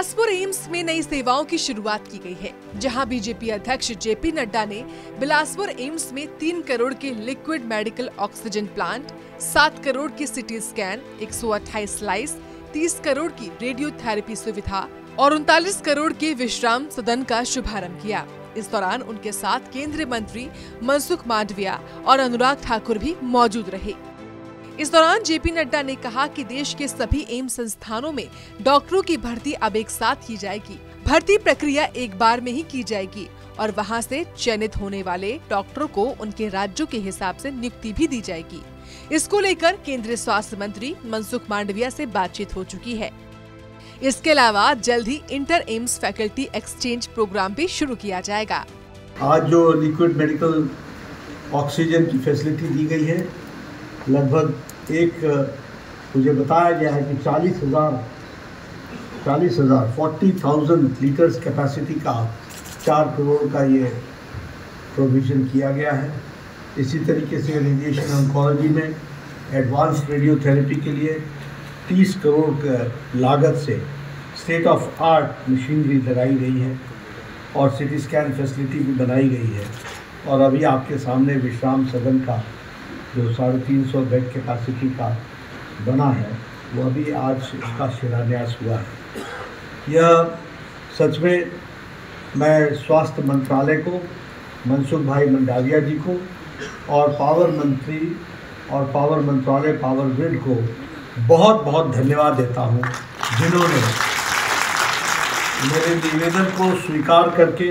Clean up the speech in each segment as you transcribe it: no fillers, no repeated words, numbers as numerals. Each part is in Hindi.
बिलासपुर एम्स में नई सेवाओं की शुरुआत की गई है, जहां बीजेपी अध्यक्ष जेपी नड्डा ने बिलासपुर एम्स में 3 करोड़ के liquid medical oxygen plant, 7 crore की सिटी स्कैन, 128 स्लाइस, 30 करोड़ की रेडियोथेरेपी सुविधा और 39 करोड़ के विश्राम सदन का शुभारंभ किया। इस दौरान उनके साथ केंद्रीय मंत्री मनसुख मांडविया और अनुराग ठाकुर भी मौजूद रहे। इस दौरान जेपी नड्डा ने कहा कि देश के सभी एम्स संस्थानों में डॉक्टरों की भर्ती अब एक साथ की जाएगी। भर्ती प्रक्रिया एक बार में ही की जाएगी और वहां से चयनित होने वाले डॉक्टरों को उनके राज्यों के हिसाब से नियुक्ति भी दी जाएगी। इसको लेकर केंद्रीय स्वास्थ्य मंत्री मनसुख मांडविया से बातचीत हो चुकी है। इसके अलावा जल्द ही inter AIIMS faculty exchange programme भी शुरू किया जाएगा। आज जो लिक्विड मेडिकल ऑक्सीजन की फैसिलिटी दी गई है, लगभग मुझे बताया गया है कि 40,000 लीटर्स कैपेसिटी का 4 करोड़ का ये प्रोविज़न किया गया है। इसी तरीके से रेडिएशन ऑन्कोलॉजी में एडवांस रेडियोथेरेपी के लिए 30 करोड़ की लागत से स्टेट ऑफ आर्ट मशीनरी लगाई गई है और सिटी स्कैन फैसिलिटी भी बनाई गई है। और अभी आपके सामने विश्राम सदन का जो 350 बेड कैपेसिटी का बना है, वो अभी आज उसका शिलान्यास हुआ है। यह सच में मैं स्वास्थ्य मंत्रालय को, मनसुख भाई मंडाविया जी को और पावर मंत्री और पावर मंत्रालय पावर ग्रिड को बहुत बहुत धन्यवाद देता हूँ, जिन्होंने मेरे निवेदन को स्वीकार करके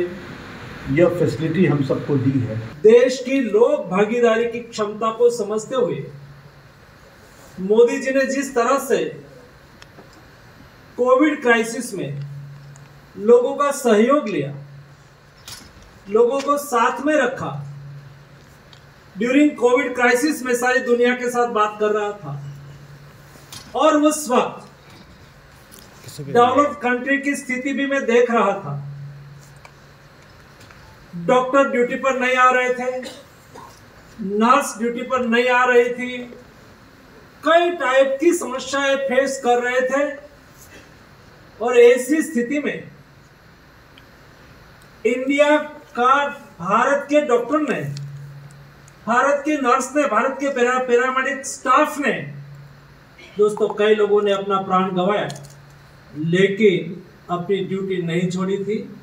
यह फैसिलिटी हम सबको दी है। देश की लोक भागीदारी की क्षमता को समझते हुए मोदी जी ने जिस तरह से कोविड क्राइसिस में लोगों का सहयोग लिया, लोगों को साथ में रखा, ड्यूरिंग कोविड क्राइसिस में सारी दुनिया के साथ बात कर रहा था और उस वक्त डेवलप्ड कंट्री की स्थिति भी मैं देख रहा था। डॉक्टर ड्यूटी पर नहीं आ रहे थे, नर्स ड्यूटी पर नहीं आ रही थी, कई टाइप की समस्याएं फेस कर रहे थे और ऐसी स्थिति में इंडिया का, भारत के डॉक्टर ने, भारत के नर्स ने, भारत के पैरामेडिक स्टाफ ने, दोस्तों कई लोगों ने अपना प्राण गंवाया लेकिन अपनी ड्यूटी नहीं छोड़ी थी।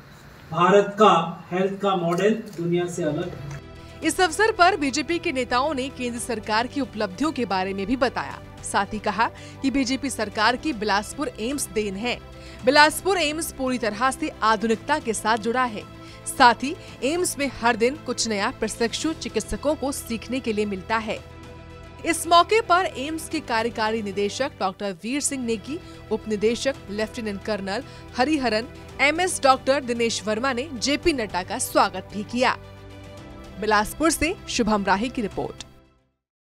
भारत का हेल्थ का मॉडल दुनिया से अलग है। इस अवसर पर बीजेपी के नेताओं ने केंद्र सरकार की उपलब्धियों के बारे में भी बताया। साथ ही कहा कि बीजेपी सरकार की बिलासपुर एम्स देन है। बिलासपुर एम्स पूरी तरह से आधुनिकता के साथ जुड़ा है। साथ ही एम्स में हर दिन कुछ नया प्रशिक्षु चिकित्सकों को सीखने के लिए मिलता है। इस मौके पर एम्स के कार्यकारी निदेशक डॉक्टर वीर सिंह नेगी, उप निदेशक lieutenant colonel Hariharan, MS doctor Dinesh Verma ने जेपी नड्डा का स्वागत भी किया। बिलासपुर से शुभम राही की रिपोर्ट।